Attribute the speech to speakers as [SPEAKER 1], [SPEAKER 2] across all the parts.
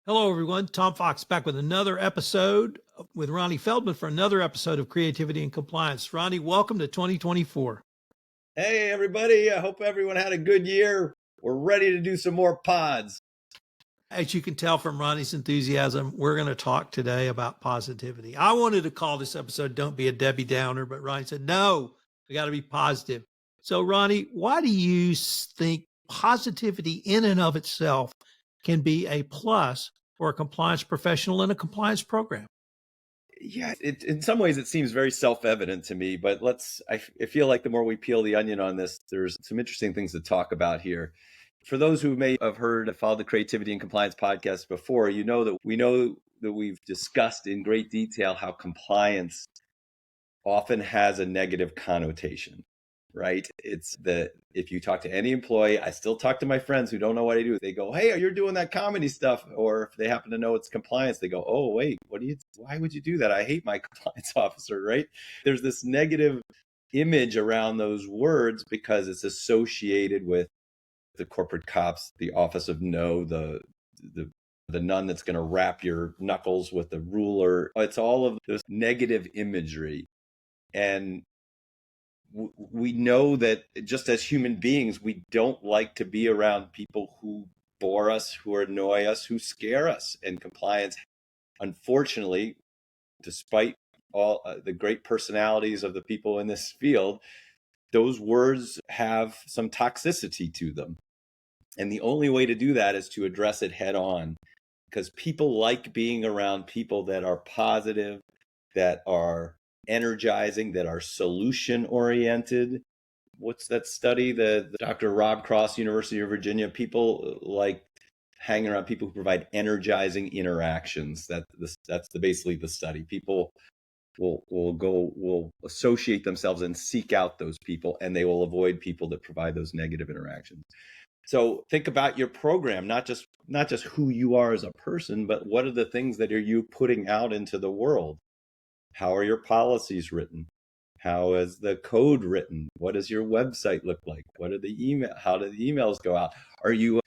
[SPEAKER 1] Hello, everyone. Tom Fox back with another episode with Ronnie Feldman for another episode of Creativity and Compliance. Ronnie, welcome to 2024.
[SPEAKER 2] Hey, everybody. I hope everyone had a good year. We're ready to do some more pods.
[SPEAKER 1] As you can tell from Ronnie's enthusiasm, we're going to talk today about positivity. I wanted to call this episode Don't Be a Debbie Downer, but Ronnie said, no, we got to be positive. So, Ronnie, why do you think positivity in and of itself can be a plus for a compliance professional in a compliance program?
[SPEAKER 2] Yeah, in some ways it seems very self-evident to me, but I feel like the more we peel the onion on this, there's some interesting things to talk about here. For those who may have followed the Creativity and Compliance podcast before, you know that we've discussed in great detail how compliance often has a negative connotation, right? If you talk to any employee, I still talk to my friends who don't know what I do. They go, "Hey, you're doing that comedy stuff." Or if they happen to know it's compliance, they go, "Oh, wait, why would you do that? I hate my compliance officer," right? There's this negative image around those words because it's associated with the corporate cops, the office of no, the nun that's going to wrap your knuckles with the ruler. It's all of this negative imagery. And we know that just as human beings, we don't like to be around people who bore us, who annoy us, who scare us. And compliance, unfortunately, despite all the great personalities of the people in this field, those words have some toxicity to them. And the only way to do that is to address it head on, because people like being around people that are positive, that are energizing, that are solution oriented. What's that study? The Dr. Rob Cross, University of Virginia. People like hanging around people who provide energizing interactions. That's basically the study. People will associate themselves and seek out those people, and they will avoid people that provide those negative interactions. So think about your program, not just who you are as a person, but what are the things that are you putting out into the world? How are your policies written? How is the code written? What does your website look like? What are how do the emails go out?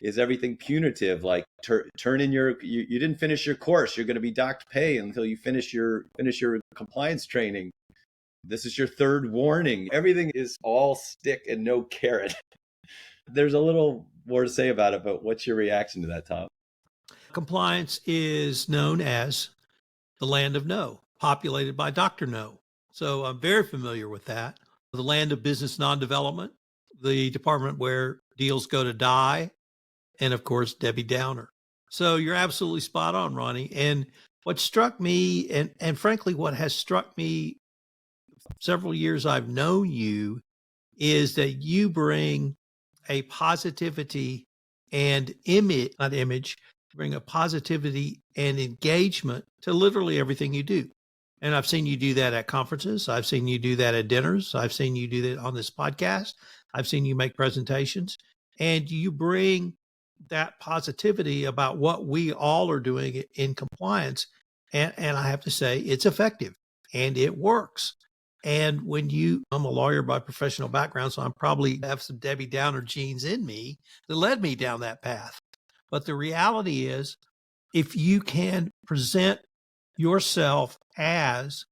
[SPEAKER 2] Is everything punitive? Like turn in you didn't finish your course. You're going to be docked pay until you finish your compliance training. This is your third warning. Everything is all stick and no carrot. There's a little more to say about it, but what's your reaction to that, Tom?
[SPEAKER 1] Compliance is known as the land of no, populated by Dr. No. So I'm very familiar with that. The land of business non-development, the department where deals go to die, and of course, Debbie Downer. So you're absolutely spot on, Ronnie. And what struck me, and frankly, what has struck me several years I've known you, is that you bring a positivity and bring a positivity and engagement to literally everything you do. And I've seen you do that at conferences. I've seen you do that at dinners. I've seen you do that on this podcast. I've seen you make presentations, and you bring that positivity about what we all are doing in compliance. And I have to say, it's effective and it works. And I'm a lawyer by professional background, so I'm probably have some Debbie Downer genes in me that led me down that path. But the reality is, if you can present yourself as,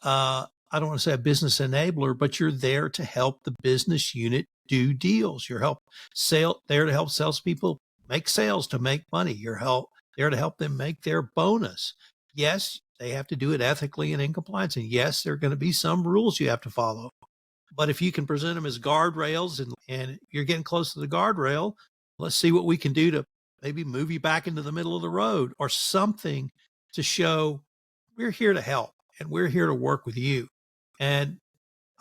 [SPEAKER 1] I don't want to say a business enabler, but you're there to help the business unit do deals. You're there to help salespeople make sales, to make money. You're there to help them make their bonus. Yes, they have to do it ethically and in compliance. And yes, there are going to be some rules you have to follow. But if you can present them as guardrails and you're getting close to the guardrail, let's see what we can do to maybe move you back into the middle of the road or something to show we're here to help and we're here to work with you. And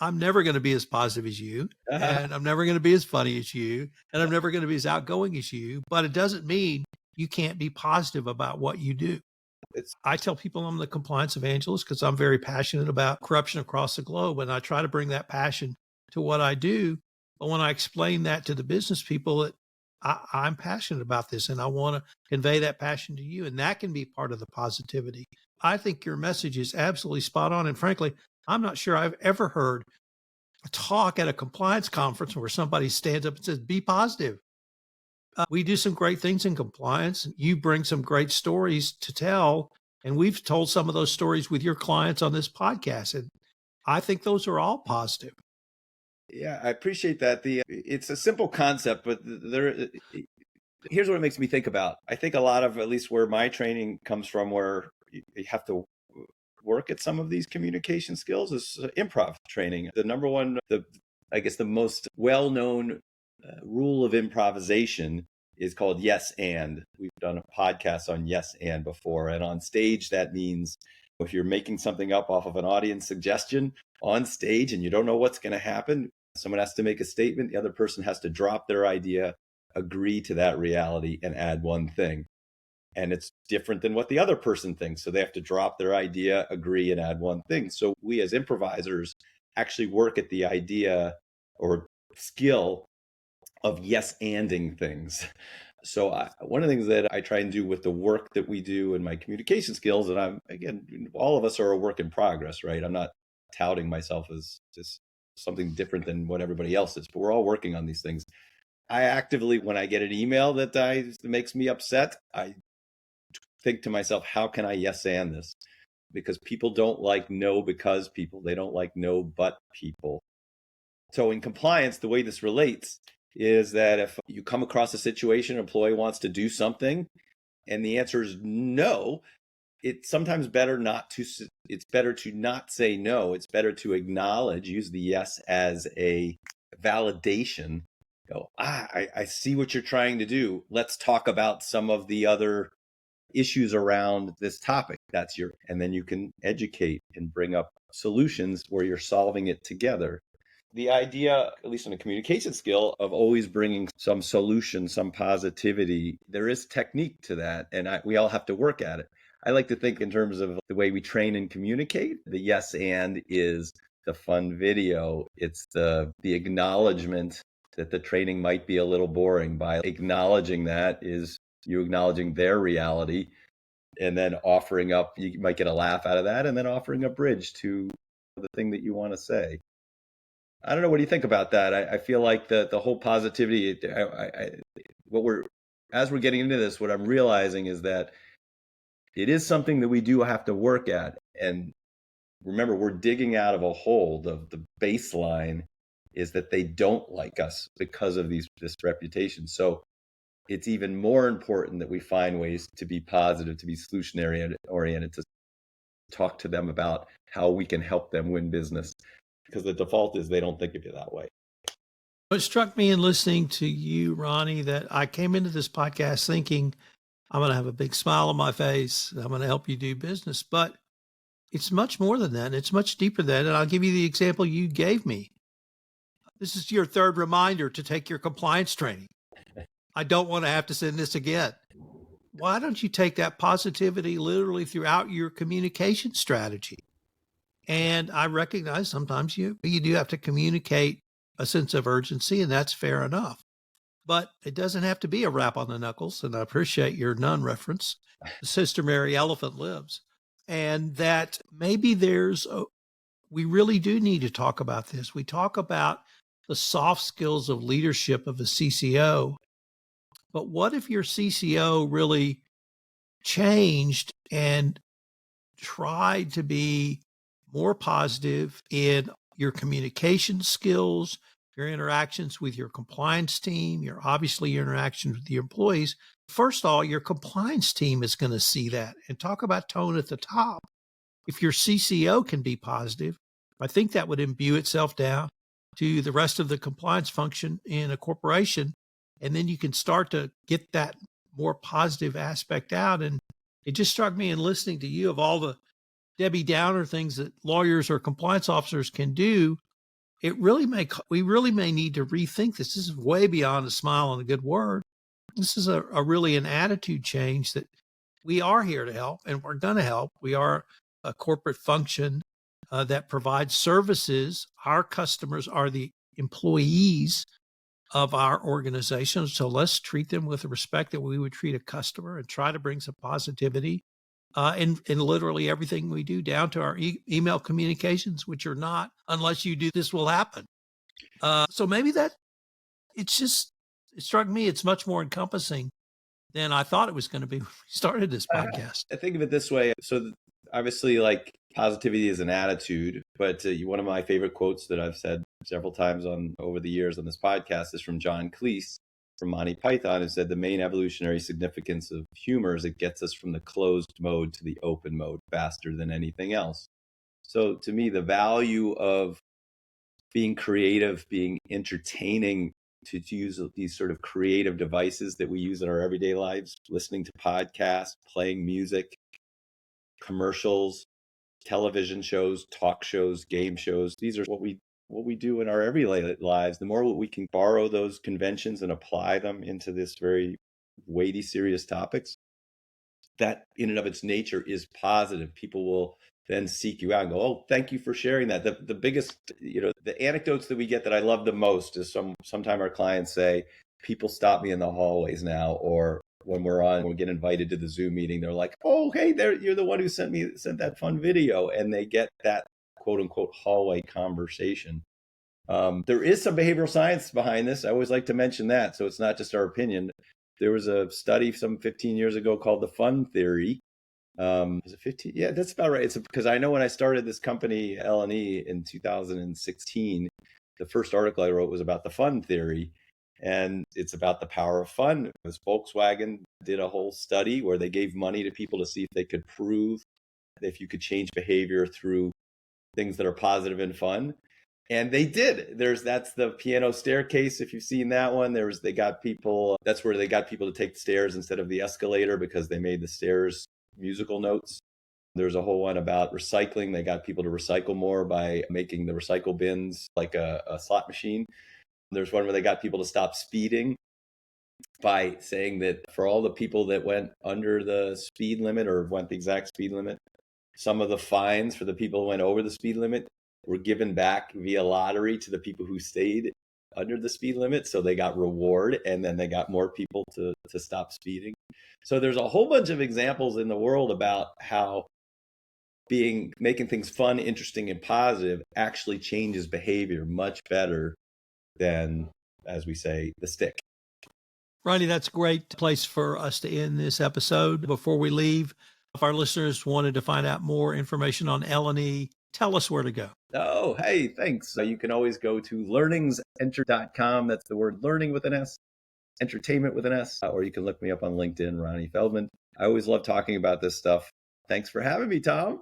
[SPEAKER 1] I'm never going to be as positive as you, and I'm never going to be as funny as you, and I'm never going to be as outgoing as you, but it doesn't mean you can't be positive about what you do. I tell people I'm the compliance evangelist because I'm very passionate about corruption across the globe, and I try to bring that passion to what I do. But when I explain that to the business people, I'm passionate about this, and I want to convey that passion to you, and that can be part of the positivity. I think your message is absolutely spot on, and frankly, I'm not sure I've ever heard a talk at a compliance conference where somebody stands up and says, be positive. We do some great things in compliance. You bring some great stories to tell, and we've told some of those stories with your clients on this podcast, and I think those are all positive.
[SPEAKER 2] Yeah, I appreciate that. It's a simple concept, but here's what it makes me think about. I think a lot of, at least where my training comes from, where you have to work at some of these communication skills, is improv training. The number one, I guess the most well-known rule of improvisation is called yes and. We've done a podcast on yes and before, and on stage that means if you're making something up off of an audience suggestion on stage and you don't know what's going to happen, someone has to make a statement, the other person has to drop their idea, agree to that reality, and add one thing. And it's different than what the other person thinks. So they have to drop their idea, agree, and add one thing. So we as improvisers actually work at the idea or skill of yes anding things. So one of the things that I try and do with the work that we do and my communication skills, and all of us are a work in progress, right? I'm not touting myself as just something different than what everybody else is, but we're all working on these things. I actively, when I get an email that makes me upset, I think to myself, how can I yes and this? Because people don't like no because people. They don't like no but people. So in compliance, the way this relates is that if you come across a situation, an employee wants to do something, and the answer is no, it's sometimes better it's better to not say no. It's better to acknowledge, use the yes as a validation. Go, I see what you're trying to do. Let's talk about some of the other issues around this topic. And then you can educate and bring up solutions where you're solving it together. The idea, at least in a communication skill, of always bringing some solution, some positivity, there is technique to that, and we all have to work at it. I like to think in terms of the way we train and communicate. The yes and is the fun video. It's the acknowledgement that the training might be a little boring. By acknowledging that is you acknowledging their reality, and then offering up, you might get a laugh out of that, and then offering a bridge to the thing that you want to say. I don't know. What do you think about that? I feel like the whole positivity, as we're getting into this, what I'm realizing is that it is something that we do have to work at. And remember, we're digging out of a hole. The baseline is that they don't like us because of this reputation. So it's even more important that we find ways to be positive, to be solutionary oriented, to talk to them about how we can help them win business. Because the default is they don't think of you that way.
[SPEAKER 1] What struck me in listening to you, Ronnie, that I came into this podcast thinking I'm going to have a big smile on my face. I'm going to help you do business. But it's much more than that. It's much deeper than that. And I'll give you the example you gave me. This is your third reminder to take your compliance training. I don't want to have to send this again. Why don't you take that positivity literally throughout your communication strategy? And I recognize sometimes you do have to communicate a sense of urgency, and that's fair enough. But it doesn't have to be a rap on the knuckles. And I appreciate your nun reference. Sister Mary Elephant lives. And that maybe we really do need to talk about this. We talk about the soft skills of leadership of a CCO. But what if your CCO really changed and tried to be more positive in your communication skills, your interactions with your compliance team, your interactions with your employees? First of all, your compliance team is going to see that, and talk about tone at the top. If your CCO can be positive, I think that would imbue itself down to the rest of the compliance function in a corporation. And then you can start to get that more positive aspect out. And it just struck me in listening to you, of all the Debbie Downer things that lawyers or compliance officers can do, we really may need to rethink this. This is way beyond a smile and a good word. This is really an attitude change that we are here to help, and we're going to help. We are a corporate function that provides services. Our customers are the employees of our organization. So let's treat them with the respect that we would treat a customer, and try to bring some positivity in literally everything we do, down to our email communications, which are not, unless you do this will happen. So maybe it's it struck me it's much more encompassing than I thought it was going to be when we started this podcast.
[SPEAKER 2] I think of it this way. So obviously, like positivity is an attitude, but one of my favorite quotes that I've said several times on over the years on this podcast is from John Cleese from Monty Python, who said the main evolutionary significance of humor is it gets us from the closed mode to the open mode faster than anything else. So to me, the value of being creative, being entertaining, to use these sort of creative devices that we use in our everyday lives, listening to podcasts, playing music, commercials, television shows, talk shows, game shows. These are what we do in our everyday lives. The more we can borrow those conventions and apply them into this very weighty, serious topics, that in and of its nature is positive. People will then seek you out and go, oh, thank you for sharing that. The biggest, the anecdotes that we get that I love the most is sometime our clients say, people stop me in the hallways now, or when we get invited to the Zoom meeting, they're like, oh, hey, you're the one who sent that fun video. And they get that quote unquote hallway conversation. There is some behavioral science behind this. I always like to mention that. So it's not just our opinion. There was a study some 15 years ago called the fun theory. Is it 15? Yeah, that's about right. It's because I know when I started this company, L&E, in 2016, the first article I wrote was about the fun theory. And it's about the power of fun. Because Volkswagen did a whole study where they gave money to people to see if they could prove if you could change behavior through things that are positive and fun. And they did. That's the piano staircase. If you've seen that one, that's where they got people to take the stairs instead of the escalator because they made the stairs musical notes. There's a whole one about recycling. They got people to recycle more by making the recycle bins like a slot machine. There's one where they got people to stop speeding by saying that for all the people that went under the speed limit or went the exact speed limit, some of the fines for the people who went over the speed limit were given back via lottery to the people who stayed under the speed limit. So they got reward, and then they got more people to stop speeding. So there's a whole bunch of examples in the world about how making things fun, interesting, and positive actually changes behavior much better than, as we say, the stick.
[SPEAKER 1] Ronnie, that's a great place for us to end this episode. Before we leave, if our listeners wanted to find out more information on L&E, tell us where to go.
[SPEAKER 2] Oh, hey, thanks. So you can always go to learningsenter.com. That's the word learning with an S, entertainment with an S, or you can look me up on LinkedIn, Ronnie Feldman. I always love talking about this stuff. Thanks for having me, Tom.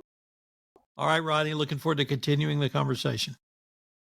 [SPEAKER 1] All right, Ronnie, looking forward to continuing the conversation.